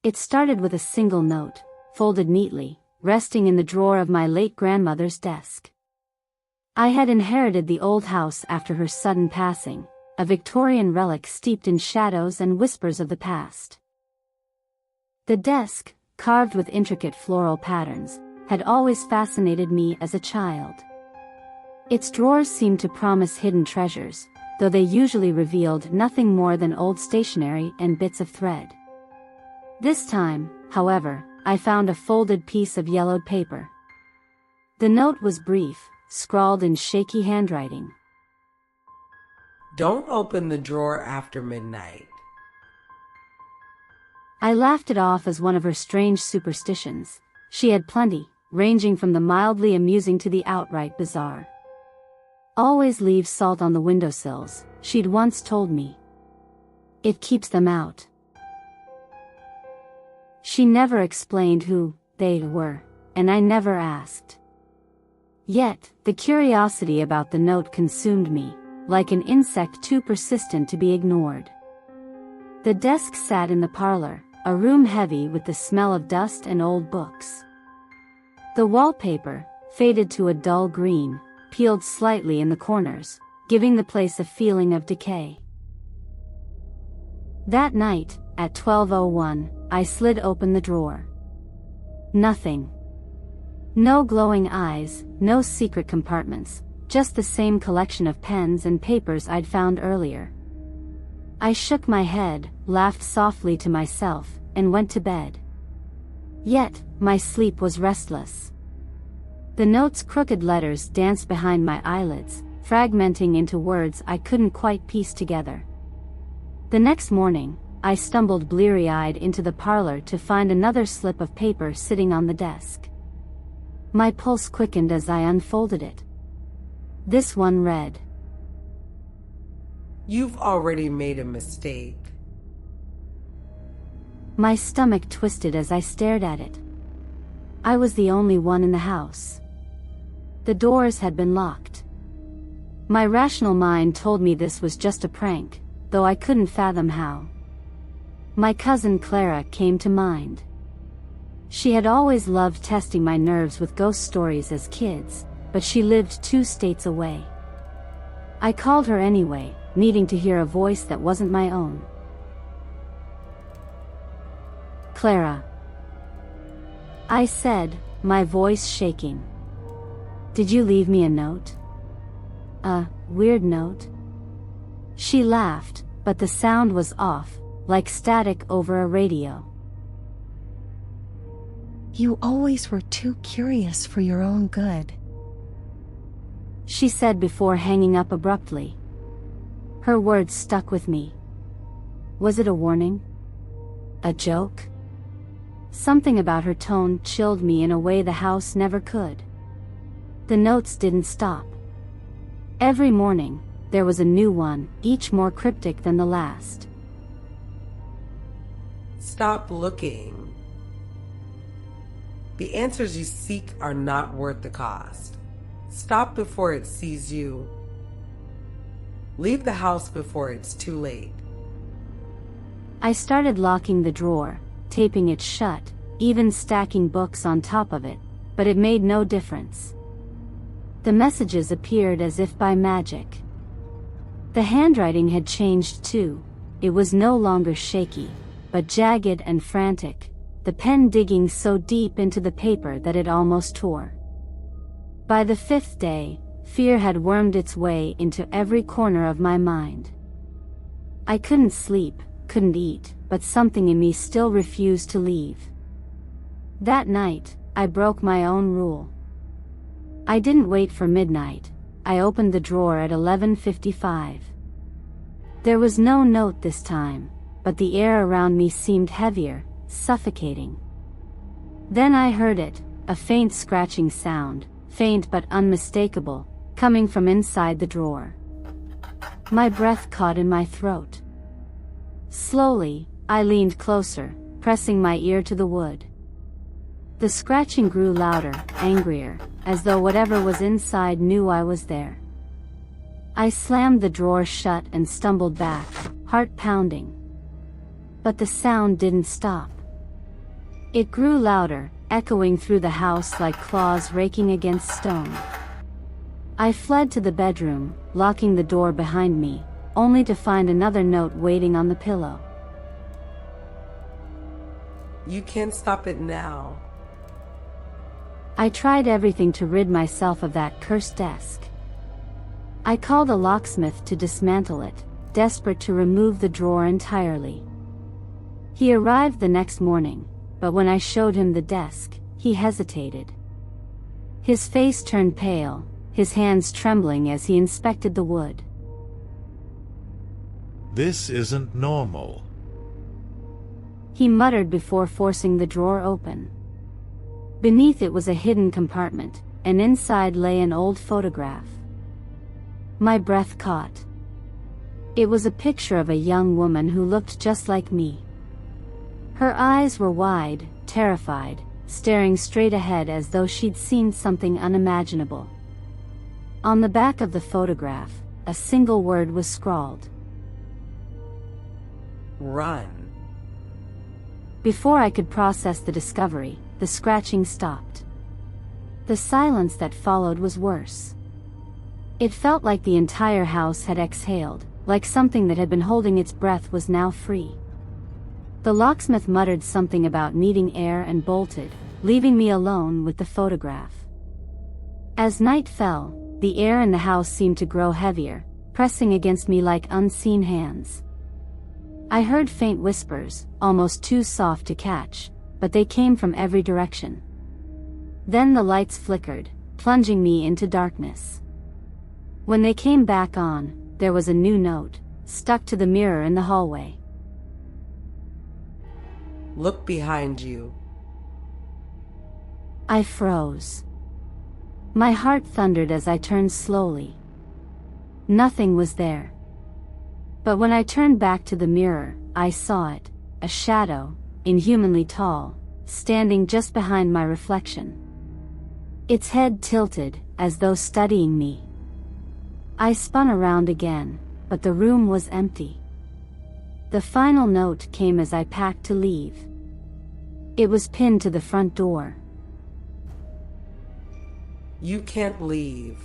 It started with a single note, folded neatly, resting in the drawer of my late grandmother's desk. I had inherited the old house after her sudden passing, a Victorian relic steeped in shadows and whispers of the past. The desk, carved with intricate floral patterns, had always fascinated me as a child. Its drawers seemed to promise hidden treasures, though they usually revealed nothing more than old stationery and bits of thread. This time, however, I found a folded piece of yellowed paper. The note was brief, scrawled in shaky handwriting. Don't open the drawer after midnight. I laughed it off as one of her strange superstitions. She had plenty, ranging from the mildly amusing to the outright bizarre. Always leave salt on the windowsills, she'd once told me. It keeps them out. She never explained who they were, and I never asked. Yet, the curiosity about the note consumed me, like an insect too persistent to be ignored. The desk sat in the parlor, a room heavy with the smell of dust and old books. The wallpaper, faded to a dull green, peeled slightly in the corners, giving the place a feeling of decay. That night, at 12:01, I slid open the drawer. Nothing. No glowing eyes, no secret compartments, just the same collection of pens and papers I'd found earlier. I shook my head, laughed softly to myself, and went to bed. Yet, my sleep was restless. The note's crooked letters danced behind my eyelids, fragmenting into words I couldn't quite piece together. The next morning, I stumbled bleary-eyed into the parlor to find another slip of paper sitting on the desk. My pulse quickened as I unfolded it. This one read, "You've already made a mistake." My stomach twisted as I stared at it. I was the only one in the house. The doors had been locked. My rational mind told me this was just a prank, though I couldn't fathom how. My cousin Clara came to mind. She had always loved testing my nerves with ghost stories as kids, but she lived 2 states away. I called her anyway, needing to hear a voice that wasn't my own. "Clara," I said, my voice shaking. "Did you leave me a note? A weird note?" She laughed, but the sound was off, like static over a radio. "You always were too curious for your own good," she said before hanging up abruptly. Her words stuck with me. Was it a warning? A joke? Something about her tone chilled me in a way the house never could. The notes didn't stop. Every morning, there was a new one, each more cryptic than the last. Stop looking. The answers you seek are not worth the cost. Stop before it sees you. Leave the house before it's too late. I started locking the drawer, taping it shut, even stacking books on top of it, but it made no difference. The messages appeared as if by magic. The handwriting had changed too. It was no longer shaky, but jagged and frantic, the pen digging so deep into the paper that it almost tore. By the 5th day, fear had wormed its way into every corner of my mind. I couldn't sleep, couldn't eat, but something in me still refused to leave. That night, I broke my own rule. I didn't wait for midnight. I opened the drawer at 11:55. There was no note this time, but the air around me seemed heavier, suffocating. Then I heard it, a faint scratching sound, faint but unmistakable, coming from inside the drawer. My breath caught in my throat. Slowly, I leaned closer, pressing my ear to the wood. The scratching grew louder, angrier, as though whatever was inside knew I was there. I slammed the drawer shut and stumbled back, heart pounding. But the sound didn't stop. It grew louder, echoing through the house like claws raking against stone. I fled to the bedroom, locking the door behind me, only to find another note waiting on the pillow. You can't stop it now. I tried everything to rid myself of that cursed desk. I called a locksmith to dismantle it, desperate to remove the drawer entirely. He arrived the next morning, but when I showed him the desk, he hesitated. His face turned pale, his hands trembling as he inspected the wood. This isn't normal, he muttered before forcing the drawer open. Beneath it was a hidden compartment, and inside lay an old photograph. My breath caught. It was a picture of a young woman who looked just like me. Her eyes were wide, terrified, staring straight ahead as though she'd seen something unimaginable. On the back of the photograph, a single word was scrawled. Run. Before I could process the discovery, the scratching stopped. The silence that followed was worse. It felt like the entire house had exhaled, like something that had been holding its breath was now free. The locksmith muttered something about needing air and bolted, leaving me alone with the photograph. As night fell, the air in the house seemed to grow heavier, pressing against me like unseen hands. I heard faint whispers, almost too soft to catch, but they came from every direction. Then the lights flickered, plunging me into darkness. When they came back on, there was a new note, stuck to the mirror in the hallway. Look behind you. I froze. My heart thundered as I turned slowly. Nothing was there. But when I turned back to the mirror, I saw it, a shadow, inhumanly tall, standing just behind my reflection. Its head tilted, as though studying me. I spun around again, but the room was empty. The final note came as I packed to leave. It was pinned to the front door. You can't leave.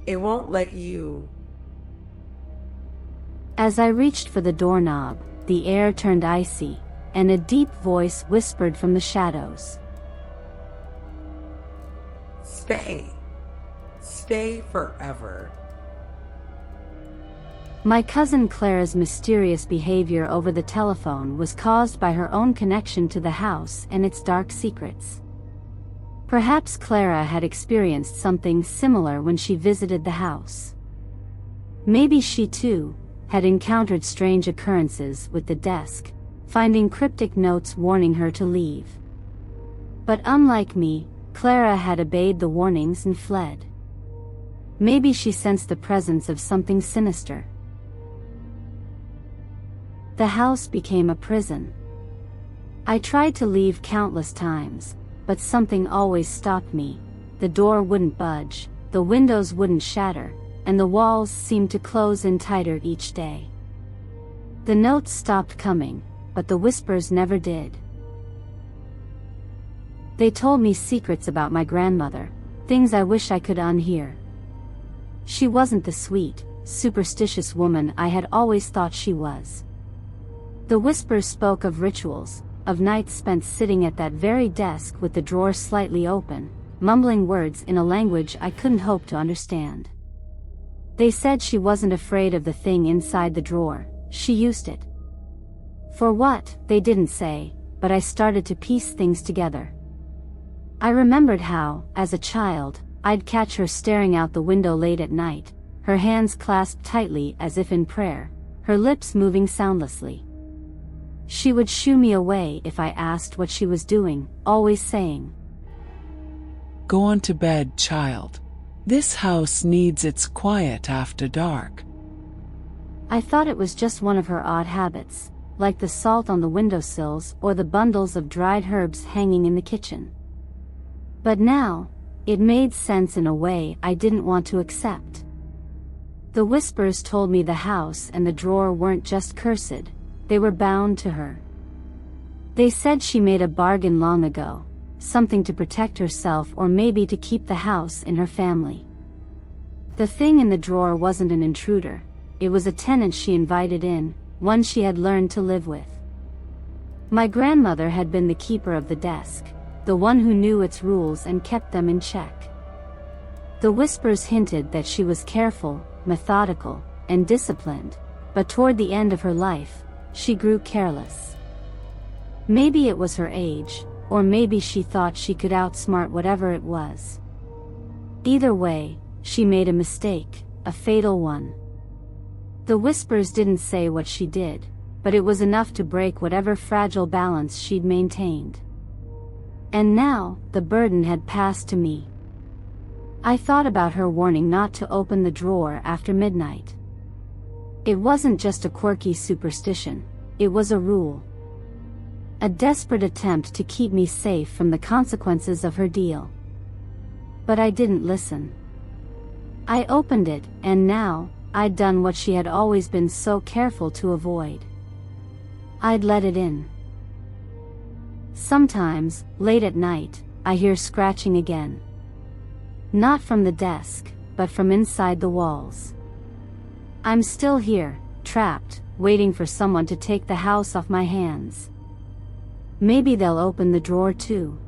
It won't let you. As I reached for the doorknob, the air turned icy, and a deep voice whispered from the shadows. Stay. Stay forever. My cousin Clara's mysterious behavior over the telephone was caused by her own connection to the house and its dark secrets. Perhaps Clara had experienced something similar when she visited the house. Maybe she too had encountered strange occurrences with the desk, finding cryptic notes warning her to leave. But unlike me, Clara had obeyed the warnings and fled. Maybe she sensed the presence of something sinister. The house became a prison. I tried to leave countless times, but something always stopped me. The door wouldn't budge, the windows wouldn't shatter, and the walls seemed to close in tighter each day. The notes stopped coming, but the whispers never did. They told me secrets about my grandmother, things I wish I could unhear. She wasn't the sweet, superstitious woman I had always thought she was. The whispers spoke of rituals, of nights spent sitting at that very desk with the drawer slightly open, mumbling words in a language I couldn't hope to understand. They said she wasn't afraid of the thing inside the drawer, she used it. For what, they didn't say, but I started to piece things together. I remembered how, as a child, I'd catch her staring out the window late at night, her hands clasped tightly as if in prayer, her lips moving soundlessly. She would shoo me away if I asked what she was doing, always saying, "Go on to bed, child. This house needs its quiet after dark." I thought it was just one of her odd habits, like the salt on the windowsills or the bundles of dried herbs hanging in the kitchen. But now, it made sense in a way I didn't want to accept. The whispers told me the house and the drawer weren't just cursed, they were bound to her. They said she made a bargain long ago, something to protect herself or maybe to keep the house in her family. The thing in the drawer wasn't an intruder, it was a tenant she invited in, one she had learned to live with. My grandmother had been the keeper of the desk, the one who knew its rules and kept them in check. The whispers hinted that she was careful, methodical, and disciplined, but toward the end of her life, she grew careless. Maybe it was her age, or maybe she thought she could outsmart whatever it was. Either way, she made a mistake, a fatal one. The whispers didn't say what she did, but it was enough to break whatever fragile balance she'd maintained. And now, the burden had passed to me. I thought about her warning not to open the drawer after midnight. It wasn't just a quirky superstition, it was a rule. A desperate attempt to keep me safe from the consequences of her deal. But I didn't listen. I opened it, and now, I'd done what she had always been so careful to avoid. I'd let it in. Sometimes, late at night, I hear scratching again. Not from the desk, but from inside the walls. I'm still here, trapped, waiting for someone to take the house off my hands. Maybe they'll open the drawer too.